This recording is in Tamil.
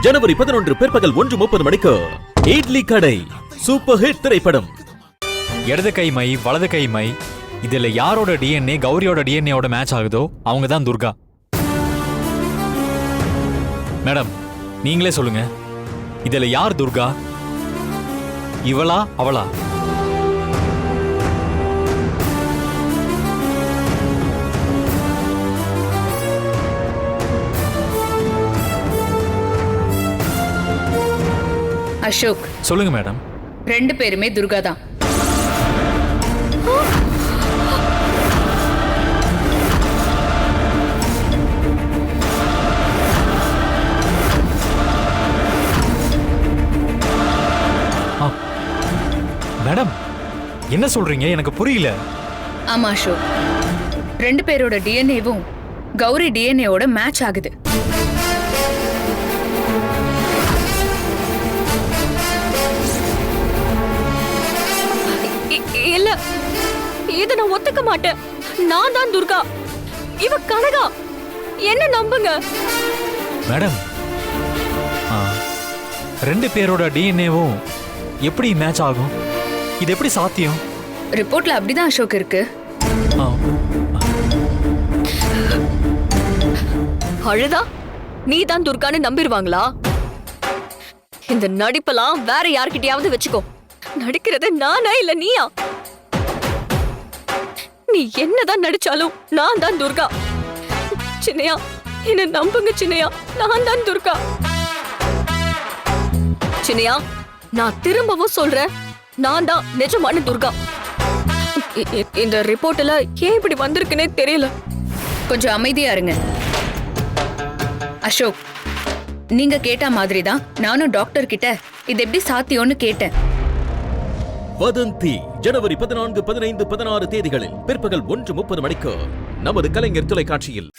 ஜனவரி 11 பிற்பகல் 1:30 மணிக்கு இட்லி கடை சூப்பர் ஹிட் திரைப்படம். இடது கை மை வலது கை மை இதுல யாரோட டிஎன்ஏ கௌரியோட டிஎன்ஏவோட மேட்ச் ஆகுதோ அவங்க தான் துர்கா. மேடம் நீங்களே சொல்லுங்க, இதுல யார் துர்கா? இவளா அவளா? அசோக் சொல்லுங்க மேடம். 2 பேருமே துர்கா தான். மேடம் என்ன சொல்றீங்க? எனக்கு புரியல. ஆமா அசோக், 2 பேரோட டிஎன்ஏவும் கௌரி டிஎன்ஏவோட மேட்ச் ஆகுது. இல்ல, இத நான் ஒத்துக்க மாட்டேன். நான் தான் துர்கா, இவ கனகா. என்ன நம்புங்க மேடம். 2 பேரோட டிஎன்ஏவும் எப்படி மேட்ச் ஆகும்? இது எப்படி சாத்தியம்? ரிப்போர்ட்ல அப்படிதான் அசோக் இருக்கு. அழுதா நீ தான் துர்கான்னு நம்பிடுவாங்களா? இந்த நடிப்பெல்லாம் வேற யார்கிட்டயாவது வச்சுக்கோ. நடிக்கிறது நானா இல்ல நீயா? நீ என்னதான் நடிச்சாலும் நான் தான் துர்கா. சின்னையா என்ன நம்புங்க சின்னையா, நான் தான் துர்கா. சின்னையா நான் திரும்பவும் சொல்றேன், நான் தான் நிஜமான துர்கா. இந்த ரிப்போர்ட்ல ஏன் இப்படி வந்திருக்குன்னே தெரியல. கொஞ்சம் அமைதியா இருங்க அசோக். நீங்க கேட்ட மாதிரி தான் நானும் டாக்டர் கிட்ட இது எப்படி சாத்தியம்னு கேட்டேன். வதந்தி ஜனவரி 14, 15, 16 தேதிகளில் பிற்பகல் 1:30 மணிக்கு நமது கலைஞர் தொலைக்காட்சியில்.